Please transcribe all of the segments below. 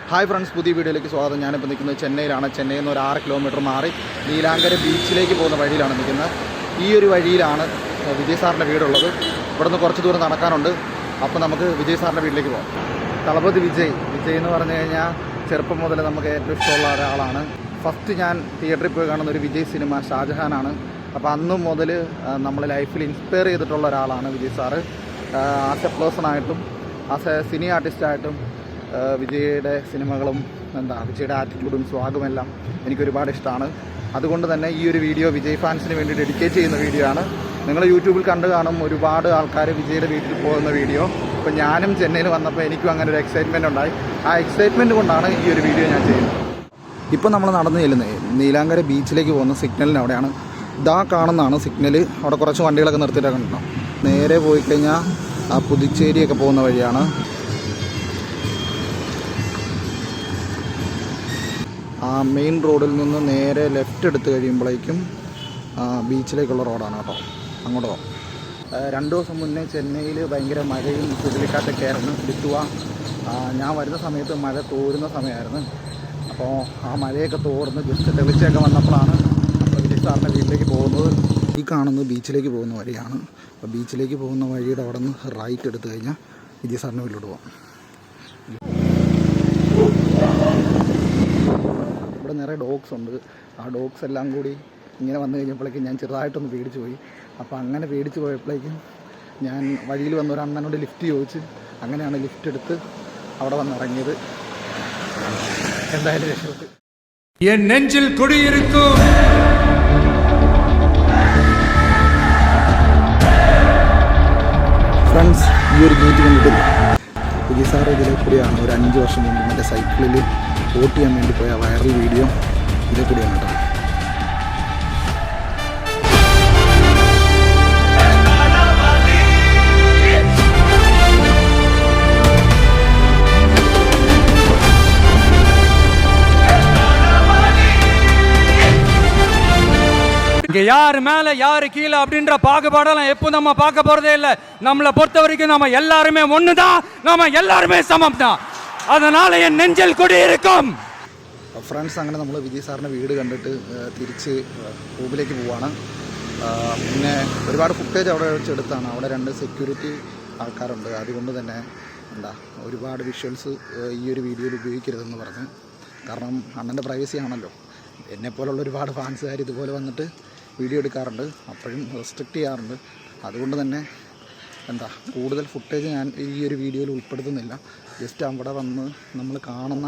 Hi friends, പുതിയ വീഡിയോയിലേക്ക് സ്വാഗതം. ഞാനിപ്പോൾ നിൽക്കുന്നത് ചെന്നൈയിലാണ്. ചെന്നൈയിൽ നിന്ന് ഒരു 6 കിലോമീറ്റർ മാറി നീലാങ്കര ബീച്ചിലേക്ക് പോകുന്ന വഴിയിലാണ് നിൽക്കുന്നത്. ഈ ഒരു വഴിയിലാണ് വിജയ് സാറിൻ്റെ വീടുള്ളത്. ഇവിടെ നിന്ന് കുറച്ച് ദൂരം നടക്കാനുണ്ട്. അപ്പോൾ നമുക്ക് വിജയ് സാറിൻ്റെ വീട്ടിലേക്ക് പോകാം. തളപതി വിജയ് എന്ന് പറഞ്ഞു കഴിഞ്ഞാൽ ചെറുപ്പം മുതൽ നമുക്ക് ഏറ്റവും ഇഷ്ടമുള്ള ഒരാളാണ്. ഫസ്റ്റ് ഞാൻ തിയേറ്ററിൽ പോയി കാണുന്ന ഒരു വിജയ് സിനിമ ഷാജഹാനാണ്. അപ്പോൾ അന്ന് മുതൽ നമ്മൾ ലൈഫിൽ ഇൻസ്പയർ ചെയ്തിട്ടുള്ള ഒരാളാണ് വിജയ് സാറ്. ആസ് എ പേഴ്സണായിട്ടും ആസ് എ സിനി ആർട്ടിസ്റ്റായിട്ടും വിജയുടെ സിനിമകളും വിജയുടെ ആറ്റിറ്റ്യൂഡും സ്വാഗുമെല്ലാം എനിക്കൊരുപാട് ഇഷ്ടമാണ്. അതുകൊണ്ട് തന്നെ ഈ ഒരു വീഡിയോ വിജയ് ഫാൻസിന് വേണ്ടി ഡെഡിക്കേറ്റ് ചെയ്യുന്ന വീഡിയോ ആണ്. നിങ്ങൾ യൂട്യൂബിൽ കണ്ടു കാണും ഒരുപാട് ആൾക്കാർ വിജയുടെ വീട്ടിൽ പോകുന്ന വീഡിയോ. അപ്പോൾ ഞാനും ചെന്നൈയിൽ വന്നപ്പോൾ എനിക്കും അങ്ങനെ ഒരു എക്സൈറ്റ്മെൻറ്റ് ഉണ്ടായി. ആ എക്സൈറ്റ്മെൻറ്റ് കൊണ്ടാണ് ഈ ഒരു വീഡിയോ ഞാൻ ചെയ്യുന്നത്. ഇപ്പോൾ നമ്മൾ നടന്നു ചെല്ലുന്നത് നീലാങ്കര ബീച്ചിലേക്ക് പോകുന്ന സിഗ്നലിന് അവിടെയാണ്. ഇതാ കാണുന്നതാണ് സിഗ്നൽ. അവിടെ കുറച്ച് വണ്ടികളൊക്കെ നിർത്തിയിട്ടൊക്കെ ഉണ്ടാവും. നേരെ പോയി കഴിഞ്ഞാൽ ആ പുതുച്ചേരിയൊക്കെ പോകുന്ന വഴിയാണ്. ആ മെയിൻ റോഡിൽ നിന്ന് നേരെ ലെഫ്റ്റ് എടുത്ത് കഴിയുമ്പോഴേക്കും ബീച്ചിലേക്കുള്ള റോഡാണ് കേട്ടോ. അങ്ങോട്ടോ 2 ദിവസം മുന്നേ ചെന്നൈയിൽ ഭയങ്കര മഴയും ചുഴലിക്കാറ്റൊക്കെ ആയിരുന്നു. ലിറ്റുവ ഞാൻ വരുന്ന സമയത്ത് മഴ തോരുന്ന സമയമായിരുന്നു. അപ്പോൾ ആ മഴയൊക്കെ തോർന്ന് ജസ്റ്റ് തെളിച്ചൊക്കെ വന്നപ്പോഴാണ് നമ്മൾ വിജയ് സാറിൻ്റെ വീട്ടിലേക്ക് പോകുന്നത്. ഈ കാണുന്നത് ബീച്ചിലേക്ക് പോകുന്ന വഴിയാണ്. അപ്പോൾ ബീച്ചിലേക്ക് പോകുന്ന വഴിയുടെ അവിടെ നിന്ന് റൈറ്റ് എടുത്തു കഴിഞ്ഞാൽ വിജയ് സാറിൻ്റെ വീട്ടിലോട്ട് പോകാം. ഇവിടെ നിറയെ ഡോഗ്സ് ഉണ്ട്. ആ ഡോഗ്സ് എല്ലാം കൂടി ഇങ്ങനെ വന്നു കഴിഞ്ഞപ്പോഴേക്കും ഞാൻ ചെറുതായിട്ടൊന്ന് പേടിച്ച് പോയി. അപ്പോൾ അങ്ങനെ പേടിച്ച് പോയപ്പോഴേക്കും ഞാൻ വഴിയിൽ വന്ന ഒരു അണ്ണനോട് ലിഫ്റ്റ് ചോദിച്ച് അങ്ങനെയാണ് ലിഫ്റ്റ് എടുത്ത് അവിടെ വന്നിറങ്ങിയത്. എന്തായാലും രക്ഷപ്പെട്ടു. നെഞ്ചിൽ കുടിയിരിക്കും ഫ്രണ്ട്സ്, ഈ ഒരു ഗേറ്റ് കണ്ടിട്ടില്ല. വിജയ് സാറ് ഇതിലെ കൂടിയാണ് ഒരു 5 വർഷം മുമ്പ് എൻ്റെ സൈക്കിളിൽ വോട്ട് ചെയ്യാൻ വേണ്ടി പോയ വൈറൽ വീഡിയോ ഇതിലെ കൂടിയാണ് കേട്ടോ. யாரு மேல யாரு கீழே அப்படின்ற பாகுபாடெல்லாம் எப்போ நம்ம பார்க்க போறதே இல்லை. நம்மளை பொறுத்த வரைக்கும் நம்ம எல்லாருமே ஒண்ணுதான், நம்ம எல்லாருமே சமம் தான். அதனால என் நெஞ்சில் കുടിയിരിക്കും. ഫ്രണ്ട്സ്, അങ്ങനെ നമ്മൾ വിജയ് സാറിൻ്റെ വീട് കണ്ടിട്ട് തിരിച്ച് റൂമിലേക്ക് പോവാണ്. പിന്നെ ഒരുപാട് ഫുട്ടേജ് അവിടെ വെച്ചെടുത്താണ്. അവിടെ 2 സെക്യൂരിറ്റി ആൾക്കാരുണ്ട്. അതുകൊണ്ട് തന്നെ ഒരുപാട് വിഷ്വൽസ് ഈ ഒരു വീഡിയോയിൽ ഉപയോഗിക്കരുതെന്ന് പറഞ്ഞു. കാരണം അണ്ണൻ്റെ പ്രൈവസി ആണല്ലോ. എന്നെപ്പോലുള്ള ഒരുപാട് ഫാൻസുകാർ ഇതുപോലെ വന്നിട്ട് വീഡിയോ എടുക്കാറുണ്ട്. അപ്പോഴും റെസ്ട്രിക്റ്റ് ചെയ്യാറുണ്ട്. അതുകൊണ്ട് തന്നെ കൂടുതൽ ഫുട്ടേജ് ഞാൻ ഈ ഒരു വീഡിയോയിൽ ഉൾപ്പെടുത്തുന്നില്ല. ജസ്റ്റ് അവിടെ വന്ന് നമ്മൾ കാണുന്ന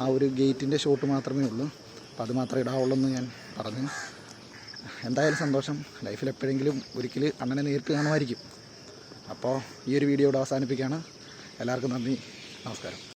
ആ ഒരു ഗേറ്റിൻ്റെ ഷോട്ട് മാത്രമേ ഉള്ളൂ. അപ്പോൾ അത് മാത്രമേ ഇടാവുള്ളൂ എന്ന് ഞാൻ പറഞ്ഞു. എന്തായാലും സന്തോഷം. ലൈഫിൽ എപ്പോഴെങ്കിലും ഒരിക്കൽ അണ്ണനെ നേരിട്ട് കാണുമായിരിക്കും. അപ്പോൾ ഈ ഒരു വീഡിയോ ഇവിടെ അവസാനിപ്പിക്കുകയാണ്. എല്ലാവർക്കും നന്ദി, നമസ്കാരം.